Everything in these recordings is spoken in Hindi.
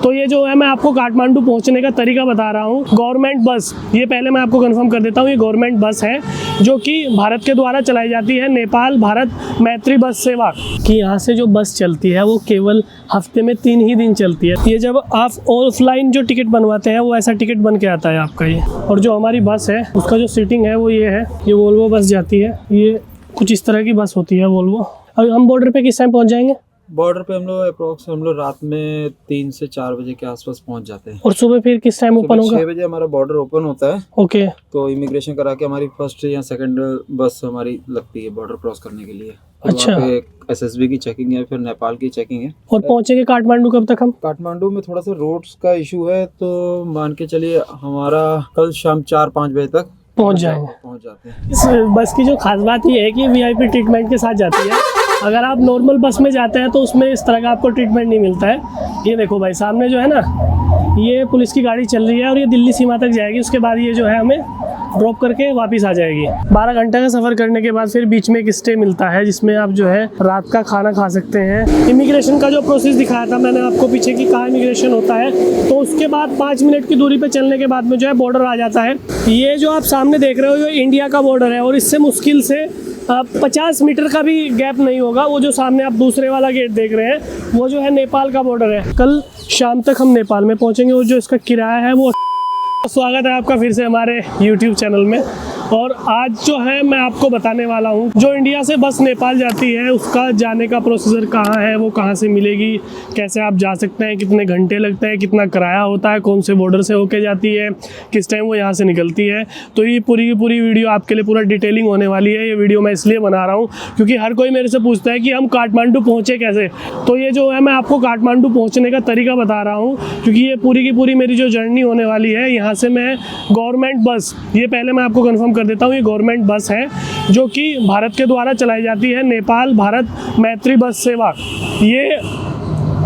तो ये जो है मैं आपको काठमांडू पहुंचने का तरीका बता रहा हूँ। गवर्नमेंट बस, ये पहले मैं आपको कंफर्म कर देता हूँ, ये गवर्नमेंट बस है जो कि भारत के द्वारा चलाई जाती है, नेपाल भारत मैत्री बस सेवा कि यहाँ से जो बस चलती है वो केवल हफ्ते में 3 ही दिन चलती है। ये जब आप ऑफलाइन जो टिकट बनवाते हैं वो ऐसा टिकट बन के आता है आपका ये। और जो हमारी बस है उसका जो सीटिंग है वो ये है, ये वोल्वो बस जाती है, ये कुछ इस तरह की बस होती है वोल्वो। अब हम बॉर्डर पे किस टाइम पहुँच जाएंगे? बॉर्डर पे हम लोग रात में 3 से 4 बजे के आसपास पहुंच जाते हैं। और सुबह फिर किस टाइम ओपन होगा? 6 बजे हमारा बॉर्डर ओपन होता है। ओके। तो इमिग्रेशन करा के हमारी फर्स्ट या सेकंड बस हमारी लगती है बॉर्डर क्रॉस करने के लिए। अच्छा। SSB की चेकिंग है, फिर नेपाल की चेकिंग है। और पहुंचेंगे काठमांडू कब तक हम? काठमांडू में थोड़ा सा रोड्स का इशू है, तो मान के चलिए हमारा कल शाम 4-5 बजे तक पहुंच जाते हैं। इस बस की जो खास बात ये है कि VIP ट्रीटमेंट के साथ जाती है। अगर आप नॉर्मल बस में जाते हैं तो उसमें इस तरह का आपको ट्रीटमेंट नहीं मिलता है। ये देखो भाई सामने जो है ना, ये पुलिस की गाड़ी चल रही है और ये दिल्ली सीमा तक जाएगी। उसके बाद ये जो है हमें ड्रॉप करके वापस आ जाएगी। 12 घंटे का सफ़र करने के बाद फिर बीच में एक स्टे मिलता है जिसमें आप जो है रात का खाना खा सकते हैं। इमिग्रेशन का जो प्रोसेस दिखाया था मैंने आपको पीछे की कहाँ इमिग्रेशन होता है, तो उसके बाद 5 मिनट की दूरी पे चलने के बाद में जो है बॉर्डर आ जाता है। ये जो आप सामने देख रहे हो ये इंडिया का बॉर्डर है और इससे मुश्किल से 50 मीटर का भी गैप नहीं होगा। वो जो सामने आप दूसरे वाला गेट देख रहे हैं वो जो है नेपाल का बॉर्डर है। कल शाम तक हम नेपाल में पहुंचेंगे और जो इसका किराया है वो। स्वागत है आपका फिर से हमारे YouTube चैनल में। और आज जो है मैं आपको बताने वाला हूँ जो इंडिया से बस नेपाल जाती है उसका जाने का प्रोसीजर कहाँ है, वो कहाँ से मिलेगी, कैसे आप जा सकते हैं, कितने घंटे लगते हैं, कितना किराया होता है, कौन से बॉर्डर से होके जाती है, किस टाइम वो यहाँ से निकलती है। तो ये पूरी की पूरी वीडियो आपके लिए पूरा डिटेलिंग होने वाली है। ये वीडियो मैं इसलिए बना रहा हूँ क्योंकि हर कोई मेरे से पूछता है कि हम काठमांडू पहुँचे कैसे। तो ये जो है मैं आपको काठमांडू पहुँचने का तरीका बता रहा हूँ क्योंकि ये पूरी की पूरी मेरी जो जर्नी होने वाली है। यहाँ से मैं गवर्नमेंट बस, ये पहले मैं आपको कन्फर्म कर देता हूँ, ये गवर्नमेंट बस है जो कि भारत के द्वारा चलाई जाती है, नेपाल भारत मैत्री बस सेवा। ये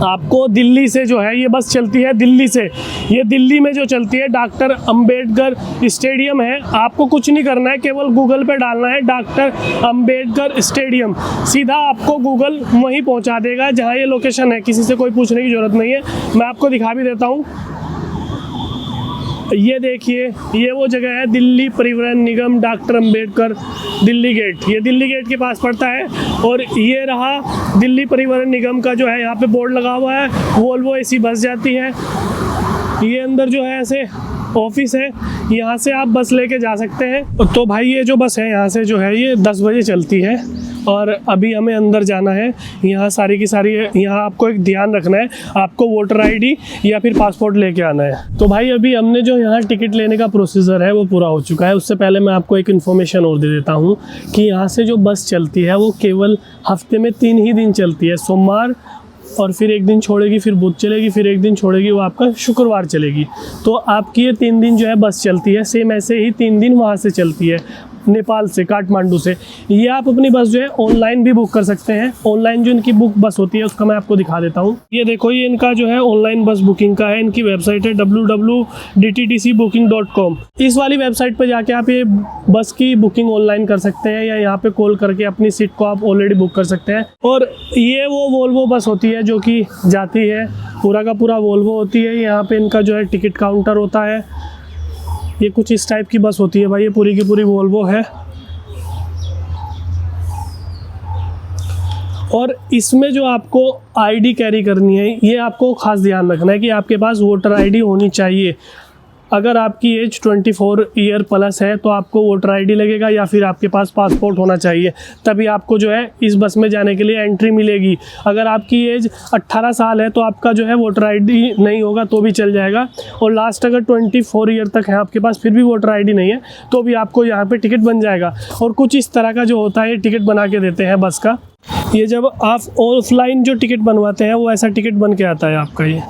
आपको दिल्ली से जो है ये बस चलती है, दिल्ली से। ये दिल्ली में जो चलती है डॉक्टर अंबेडकर स्टेडियम है। आपको कुछ नहीं करना है, केवल गूगल पे डालना है डॉक्टर अंबेडकर स्टेडियम, सीधा आपको गूगल वहीं पहुंचा देगा जहां ये लोकेशन है। किसी से कोई पूछने की ज़रूरत नहीं है, मैं आपको दिखा भी देता हूँ। ये देखिए, ये वो जगह है दिल्ली परिवहन निगम डॉक्टर अंबेडकर दिल्ली गेट। ये दिल्ली गेट के पास पड़ता है। और ये रहा दिल्ली परिवहन निगम का जो है यहाँ पे बोर्ड लगा हुआ है, वोल्वो AC बस जाती है। ये अंदर जो है ऐसे ऑफिस है, यहाँ से आप बस लेके जा सकते हैं। तो भाई ये जो बस है यहाँ से जो है ये 10 बजे चलती है और अभी हमें अंदर जाना है। यहाँ सारी की सारी, यहाँ आपको एक ध्यान रखना है, आपको वोटर ID या फिर पासपोर्ट लेके आना है। तो भाई अभी हमने जो यहाँ टिकट लेने का प्रोसीजर है वो पूरा हो चुका है। उससे पहले मैं आपको एक इन्फॉर्मेशन और दे देता हूँ कि यहाँ से जो बस चलती है वो केवल हफ्ते में 3 ही दिन चलती है, सोमवार और फिर एक दिन छोड़ेगी, फिर बुध चलेगी, फिर एक दिन छोड़ेगी, वो आपका शुक्रवार चलेगी। तो आपकी ये 3 दिन जो है बस चलती है। सेम ऐसे ही 3 दिन वहाँ से चलती है नेपाल से, काठमांडू से। ये आप अपनी बस जो है ऑनलाइन भी बुक कर सकते हैं। ऑनलाइन जो इनकी बुक बस होती है उसका मैं आपको दिखा देता हूँ। ये देखो, ये इनका जो है ऑनलाइन बस बुकिंग का है। इनकी वेबसाइट है www.dttcbooking.com। इस वाली वेबसाइट पर जाके आप ये बस की बुकिंग ऑनलाइन कर सकते हैं या यहाँ पे कॉल करके अपनी सीट को आप ऑलरेडी बुक कर सकते हैं। और ये वो वोल्वो बस होती है जो कि जाती है, पूरा का पूरा वोल्वो होती है। यहाँ पे इनका जो है टिकट काउंटर होता है। ये कुछ इस टाइप की बस होती है भाई, ये पूरी की पूरी वोल्वो है। और इसमें जो आपको ID कैरी करनी है, ये आपको खास ध्यान रखना है कि आपके पास वोटर ID होनी चाहिए। अगर आपकी एज 24 ईयर प्लस है तो आपको वोटर ID लगेगा या फिर आपके पास पासपोर्ट होना चाहिए, तभी आपको जो है इस बस में जाने के लिए एंट्री मिलेगी। अगर आपकी एज 18 साल है तो आपका जो है वोटर ID नहीं होगा तो भी चल जाएगा। और लास्ट अगर 24 ईयर तक है आपके पास फिर भी वोटर ID नहीं है तो भी आपको यहाँ पे टिकट बन जाएगा। और कुछ इस तरह का जो होता है, ये टिकट बना के देते हैं बस का। ये जब आप ऑफलाइन जो टिकट बनवाते हैं वो ऐसा टिकट बन के आता है आपका ये।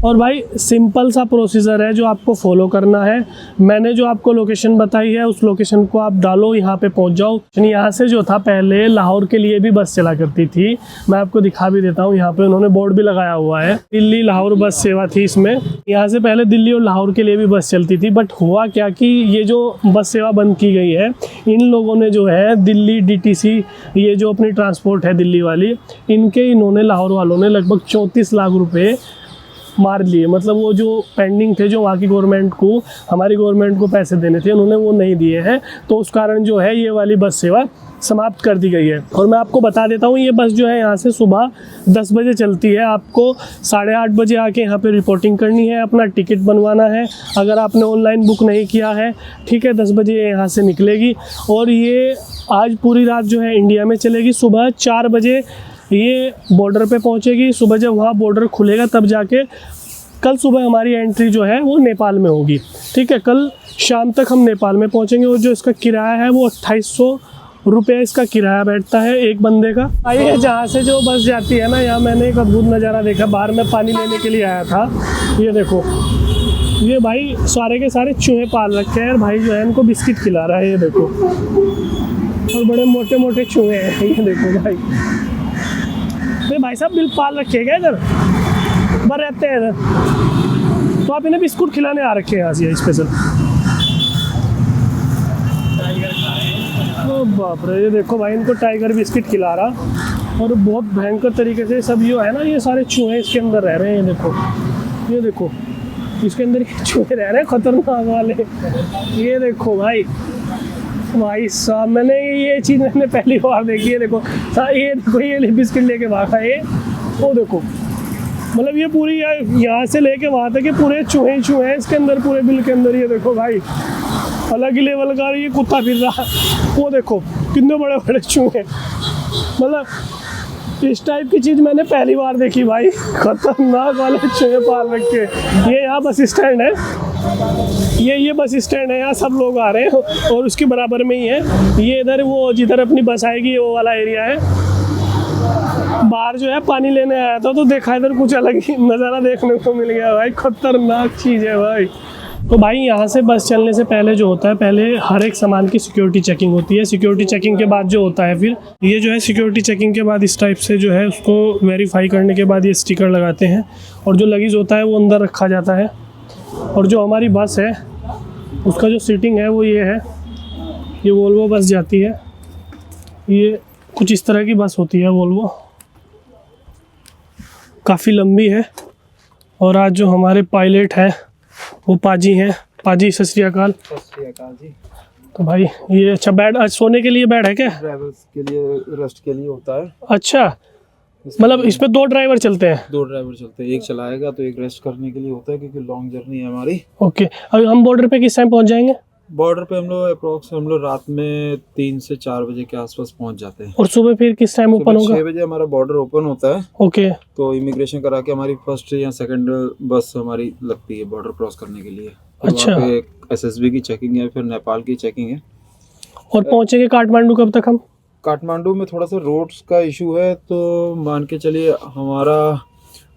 और भाई सिंपल सा प्रोसीजर है जो आपको फॉलो करना है। मैंने जो आपको लोकेशन बताई है उस लोकेशन को आप डालो, यहाँ पे पहुँच जाओ। यहाँ से जो था पहले लाहौर के लिए भी बस चला करती थी, मैं आपको दिखा भी देता हूँ। यहाँ पे उन्होंने बोर्ड भी लगाया हुआ है, दिल्ली लाहौर बस सेवा थी इसमें। यहाँ से पहले दिल्ली और लाहौर के लिए भी बस चलती थी, बट हुआ क्या कि ये जो बस सेवा बंद की गई है, इन लोगों ने जो है दिल्ली DTC, ये जो अपनी ट्रांसपोर्ट है दिल्ली वाली, इन्होंने लाहौर वालों ने लगभग 34 लाख रुपये मार लिए, मतलब वो जो पेंडिंग थे जो वहाँ की गवर्नमेंट को, हमारी गवर्नमेंट को पैसे देने थे, उन्होंने वो नहीं दिए हैं, तो उस कारण जो है ये वाली बस सेवा समाप्त कर दी गई है। और मैं आपको बता देता हूँ, ये बस जो है यहाँ से सुबह 10 बजे चलती है। आपको 8:30 बजे आके यहाँ पे रिपोर्टिंग करनी है, अपना टिकट बनवाना है, अगर आपने ऑनलाइन बुक नहीं किया है, ठीक है। 10 बजे यहाँ से निकलेगी और ये आज पूरी रात जो है इंडिया में चलेगी। सुबह 4 बजे ये बॉर्डर पे पहुँचेगी। सुबह जब वहाँ बॉर्डर खुलेगा तब जाके कल सुबह हमारी एंट्री जो है वो नेपाल में होगी, ठीक है। कल शाम तक हम नेपाल में पहुँचेंगे और जो इसका किराया है वो 2800 रुपये इसका किराया बैठता है एक बंदे का। आइए, जहाँ से जो बस जाती है ना, यहाँ मैंने एक अद्भुत नज़ारा देखा। बाहर में पानी लेने के लिए आया था, ये देखो, ये भाई सारे के सारे चूहे पाल रखे हैं। भाई जो है इनको बिस्किट खिला रहा है, ये देखो, और बड़े मोटे मोटे चूहे हैं, ये देखो भाई। तो भाई साहब बिल पाल रखे हैं क्या इधर, बर रहते हैं इधर, तो आप इन्हें बिस्कुट खिलाने आ रखे हैं यहाँ से स्पेशल। ओ बाप रे, ये देखो भाई, इनको टाइगर बिस्किट खिला रहा, और बहुत भयंकर तरीके से सब जो है ना, ये सारे चूहे इसके अंदर रह रहे हैं। ये देखो इसके अंदर चूहे रह रहे हैं खतरनाक वाले। ये देखो भाई साहब, मैंने ये चीज़ मैंने पहली बार देखी है। देखो ये देखो, ये बिस्किट लेके भागा ये, वो देखो, मतलब ये पूरी यहाँ से लेके वहाँ तक पूरे चूहे हैं इसके अंदर, पूरे बिल के अंदर। ये देखो भाई, अलग ही लेवल का ये कुत्ता फिर रहा है, वो देखो कितने बड़े बड़े चूहे। मतलब इस टाइप की चीज़ मैंने पहली बार देखी भाई, खतरनाक वाले चूहे पाल रखे। ये यहाँ बस स्टैंड है, ये बस स्टैंड है, यहाँ सब लोग आ रहे हैं, और उसके बराबर में ही है ये इधर, वो जिधर अपनी बस आएगी वो वाला एरिया है। बाहर जो है पानी लेने आया था तो देखा इधर कुछ अलग ही नज़ारा देखने को मिल गया भाई, खतरनाक चीज़ है भाई। तो भाई यहाँ से बस चलने से पहले जो होता है, पहले हर एक सामान की सिक्योरिटी चेकिंग होती है। सिक्योरिटी चेकिंग के बाद जो होता है, फिर ये जो है सिक्योरिटी चेकिंग के बाद इस टाइप से जो है उसको वेरीफाई करने के बाद ये स्टिकर लगाते हैं, और जो लगेज होता है वो अंदर रखा जाता है। और जो हमारी बस है उसका जो सीटिंग है वो ये है, ये वोल्वो बस जाती है, ये कुछ इस तरह की बस होती है वोल्वो, काफ़ी लंबी है। और आज जो हमारे पायलट हैं वो पाजी हैं। पाजी सत श्री अकाल। सत श्री अकाल जी। तो भाई ये अच्छा बेड, आज सोने के लिए बेड है क्या? ड्राइवर्स के लिए, रेस्ट के लिए होता है। अच्छा, मतलब इस पे 2 ड्राइवर चलते हैं? 2 ड्राइवर चलते हैं, एक चलाएगा तो एक रेस्ट करने के लिए होता है, क्योंकि लॉन्ग जर्नी है हमारी। ओके, अब हम बॉर्डर पे किस टाइम पहुंच जाएंगे? बॉर्डर पे हम लोग रात में 3 से 4 बजे के आसपास पहुंच जाते हैं। और सुबह फिर किस टाइम ओपन होगा? 6 बजे हमारा बॉर्डर ओपन होता है। ओके, तो इमिग्रेशन करा के हमारी फर्स्ट या सेकंड बस हमारी लगती है बॉर्डर क्रॉस करने के लिए। अच्छा, वहाँ पे SSB की चेकिंग है, फिर नेपाल की चेकिंग है। और पहुंचेंगे काठमांडू कब तक हम? काठमांडू में थोड़ा सा रोड्स का इशू है, तो मान के चलिए हमारा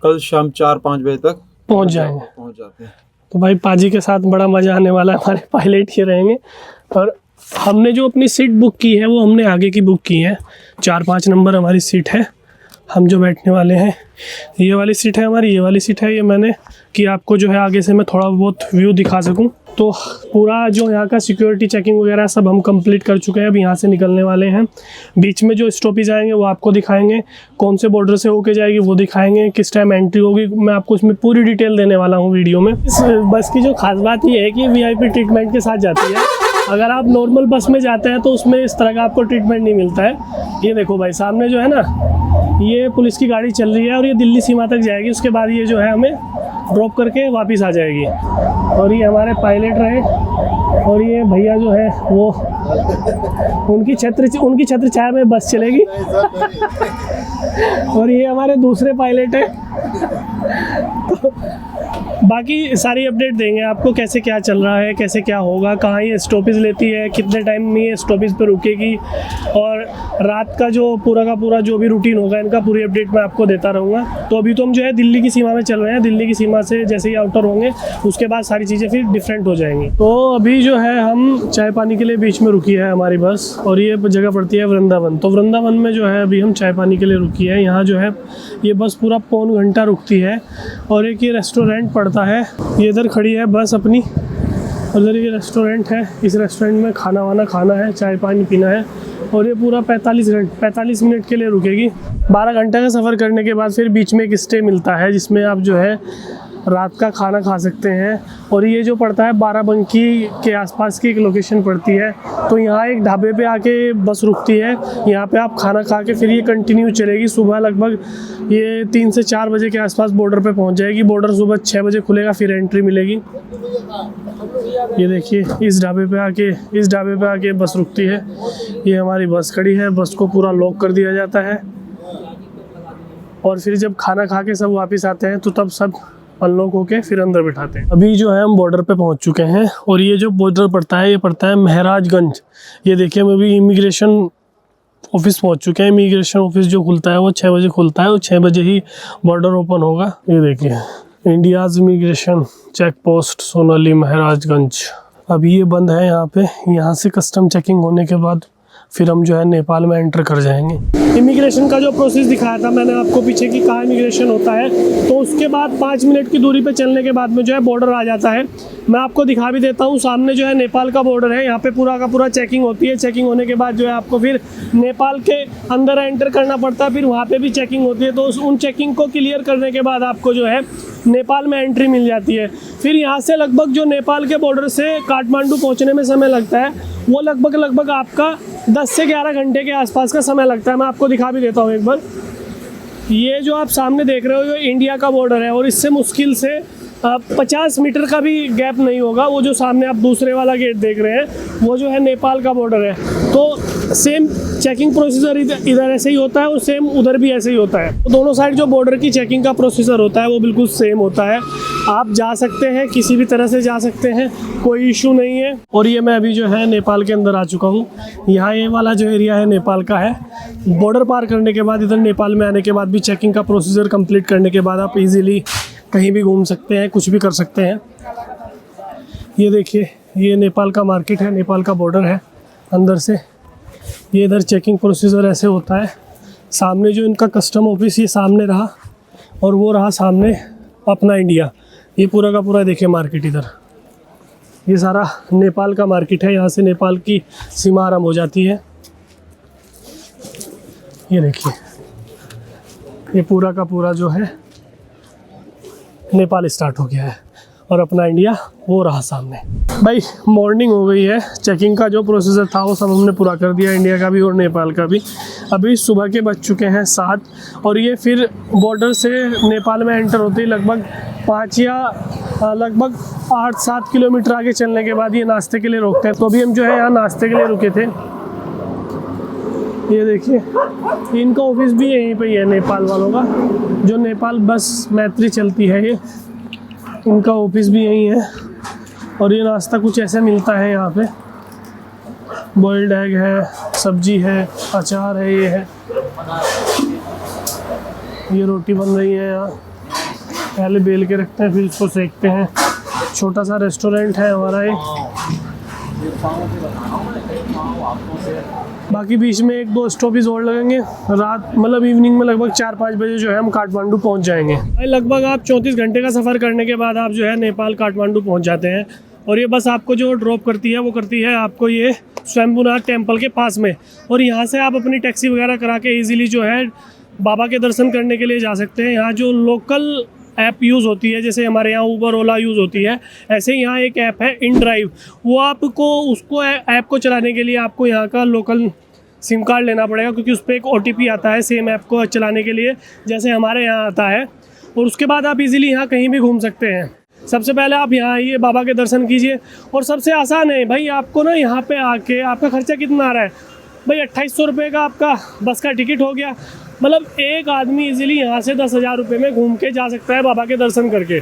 कल शाम 4-5 बजे तक पहुंच जाते हैं। तो भाई पाजी के साथ बड़ा मज़ा आने वाला है, हमारे पायलट ही रहेंगे। और हमने जो अपनी सीट बुक की है वो हमने आगे की बुक की है, 4-5 नंबर हमारी सीट है। हम जो बैठने वाले हैं ये वाली सीट है हमारी, ये वाली सीट है ये मैंने, कि आपको जो है आगे से मैं थोड़ा बहुत व्यू दिखा सकूं। तो पूरा जो यहाँ का सिक्योरिटी चेकिंग वगैरह सब हम कंप्लीट कर चुके हैं, अब यहाँ से निकलने वाले हैं। बीच में जो स्टॉपेज आएंगे वो आपको दिखाएंगे, कौन से बॉर्डर से होके जाएगी वो दिखाएंगे, किस टाइम एंट्री होगी, मैं आपको इसमें पूरी डिटेल देने वाला हूँ वीडियो में। इस बस की जो खास बात ये है कि VIP ट्रीटमेंट के साथ जाती है। अगर आप नॉर्मल बस में जाते हैं तो उसमें इस तरह का आपको ट्रीटमेंट नहीं मिलता है। ये देखो भाई, सामने जो है ना, ये पुलिस की गाड़ी चल रही है और ये दिल्ली सीमा तक जाएगी, उसके बाद ये जो है हमें ड्रॉप करके वापस आ जाएगी। और ये हमारे पायलट रहे, और ये भैया जो है वो उनकी छत्र छाया में बस चलेगी। और ये हमारे दूसरे पायलट है। तो बाकी सारी अपडेट देंगे आपको, कैसे क्या चल रहा है, कैसे क्या होगा, कहाँ ये स्टॉपेज लेती है, कितने टाइम में ये स्टॉपेज पे रुकेगी, और रात का जो पूरा का पूरा जो भी रूटीन होगा इनका पूरी अपडेट मैं आपको देता रहूँगा। तो अभी तो हम जो है दिल्ली की सीमा में चल रहे हैं, दिल्ली की सीमा से जैसे ही आउटर होंगे उसके बाद सारी चीज़ें फिर डिफरेंट हो जाएंगी। तो अभी जो है हम चाय पानी के लिए बीच में रुकी है हमारी बस, और ये जगह पड़ती है वृंदावन। तो वृंदावन में जो है अभी हम चाय पानी के लिए रुकी है। यहाँ जो है ये बस पूरा पौन घंटा रुकती है, और एक ये रेस्टोरेंट पड़ता है, ये इधर खड़ी है बस अपनी, उधर ये रेस्टोरेंट है। इस रेस्टोरेंट में खाना वाना खाना है, चाय पानी पीना है, और ये पूरा 45 मिनट के लिए रुकेगी। 12 घंटे का सफ़र करने के बाद फिर बीच में एक स्टे मिलता है, जिसमें आप जो है रात का खाना खा सकते हैं। और ये जो पड़ता है बाराबंकी के आसपास की एक लोकेशन पड़ती है, तो यहाँ एक ढाबे पे आके बस रुकती है, यहाँ पे आप खाना खा के फिर ये कंटिन्यू चलेगी। सुबह लगभग ये 3 से 4 बजे के आसपास बॉर्डर पे पहुँच जाएगी। बॉर्डर सुबह 6 बजे खुलेगा, फिर एंट्री मिलेगी। ये देखिए इस ढाबे पे आके बस रुकती है। ये हमारी बस खड़ी है, बस को पूरा लॉक कर दिया जाता है और फिर जब खाना खा के सब वापस आते हैं तो तब सब अनलॉक होके फिर अंदर बिठाते हैं। अभी जो है हम बॉर्डर पे पहुंच चुके हैं और ये जो बॉर्डर पड़ता है ये पड़ता है महाराजगंज। ये देखिए हम अभी इमिग्रेशन ऑफिस पहुंच चुके हैं। इमिग्रेशन ऑफिस जो खुलता है वो 6 बजे खुलता है और 6 बजे ही बॉर्डर ओपन होगा। ये देखिए India's immigration check post Sonauli Maharajganj. अभी ये बंद है यहाँ पे। यहाँ से कस्टम चेकिंग होने के बाद फिर हम जो है नेपाल में एंटर कर जाएंगे। इमिग्रेशन का जो प्रोसेस दिखाया था मैंने आपको पीछे कि कहाँ इमिग्रेशन होता है, तो उसके बाद 5 मिनट की दूरी पे चलने के बाद में जो है बॉर्डर आ जाता है। मैं आपको दिखा भी देता हूँ, सामने जो है नेपाल का बॉर्डर है। यहाँ पे पूरा का पूरा चेकिंग होती है। चेकिंग होने के बाद जो है आपको फिर नेपाल के अंदर एंटर करना पड़ता है, फिर वहाँ पे भी चेकिंग होती है। तो उन चेकिंग को क्लियर करने के बाद आपको जो है नेपाल में एंट्री मिल जाती है। फिर यहाँ से लगभग जो नेपाल के बॉर्डर से काठमांडू पहुँचने में समय लगता है वो लगभग आपका 10 से 11 घंटे के आसपास का समय लगता है। मैं आपको दिखा भी देता हूँ एक बार। ये जो आप सामने देख रहे हो ये इंडिया का बॉर्डर है और इससे मुश्किल से 50 मीटर का भी गैप नहीं होगा। वो जो सामने आप दूसरे वाला गेट देख रहे हैं वो जो है नेपाल का बॉर्डर है। तो सेम चेकिंग प्रोसीजर इधर ऐसे ही होता है और सेम उधर भी ऐसे ही होता है। तो दोनों साइड जो बॉर्डर की चेकिंग का प्रोसीजर होता है वो बिल्कुल सेम होता है। आप जा सकते हैं, किसी भी तरह से जा सकते हैं, कोई इशू नहीं है। और ये मैं अभी जो है नेपाल के अंदर आ चुका हूँ। यहाँ ये वाला जो एरिया है नेपाल का है। बॉर्डर पार करने के बाद इधर नेपाल में आने के बाद भी चेकिंग का प्रोसीजर कंप्लीट करने के बाद आप इजीली कहीं भी घूम सकते हैं, कुछ भी कर सकते हैं। ये देखिए ये नेपाल का मार्केट है, नेपाल का बॉर्डर है अंदर से। ये इधर चेकिंग प्रोसीजर ऐसे होता है। सामने जो इनका कस्टम ऑफिस ये सामने रहा और वो रहा सामने अपना इंडिया। ये पूरा का पूरा देखिए मार्केट इधर, ये सारा नेपाल का मार्केट है। यहाँ से नेपाल की सीमा आरम्भ हो जाती है। ये देखिए ये पूरा का पूरा जो है नेपाल स्टार्ट हो गया है और अपना इंडिया वो रहा सामने। भाई मॉर्निंग हो गई है। चेकिंग का जो प्रोसीजर था वो सब हमने पूरा कर दिया, इंडिया का भी और नेपाल का भी। अभी सुबह के बज चुके हैं 7 और ये फिर बॉर्डर से नेपाल में एंटर होते ही लगभग 5 या लगभग 8-7 किलोमीटर आगे चलने के बाद ये नाश्ते के लिए रोकते हैं। तो अभी हम जो है यहाँ नाश्ते के लिए रुके थे। ये देखिए इनका ऑफिस भी यहीं पे ही है नेपाल वालों का, जो नेपाल बस मैत्री चलती है ये, इनका ऑफिस भी यहीं है। और ये नाश्ता कुछ ऐसे मिलता है यहाँ पे। बॉइल्ड एग है, सब्जी है, अचार है, ये है। ये रोटी बन रही है यहाँ, पहले बेल के रखते हैं फिर इसको सेकते हैं। छोटा सा रेस्टोरेंट है हमारा ये। बाकी बीच में 1-2 स्टॉपेज और लगेंगे। रात मतलब इवनिंग में लगभग 4-5 बजे जो है हम काठमांडू पहुंच जाएंगे। भाई लगभग आप 34 घंटे का सफ़र करने के बाद आप जो है नेपाल काठमांडू पहुंच जाते हैं। और ये बस आपको जो ड्रॉप करती है वो करती है आपको ये स्वयंभूनाथ टेम्पल के पास में। और यहाँ से आप अपनी टैक्सी वगैरह करा के ईजिली जो है बाबा के दर्शन करने के लिए जा सकते हैं। यहाँ जो लोकल ऐप यूज़ होती है, जैसे हमारे यहाँ ऊबर ओला यूज़ होती है, ऐसे यहाँ एक ऐप है InDrive। वो आपको उसको ऐप को चलाने के लिए आपको यहाँ का लोकल सिम कार्ड लेना पड़ेगा, क्योंकि उस पर एक OTP आता है सेम ऐप को चलाने के लिए, जैसे हमारे यहाँ आता है। और उसके बाद आप इजीली यहाँ कहीं भी घूम सकते हैं। सबसे पहले आप यहाँ आइए, बाबा के दर्शन कीजिए। और सबसे आसान है भाई, आपको ना यहाँ पे आके आपका खर्चा कितना आ रहा है भाई? 2800 रुपये का आपका बस का टिकट हो गया। मतलब एक आदमी इजीली यहाँ से 10,000 रुपये में घूम के जा सकता है बाबा के दर्शन करके।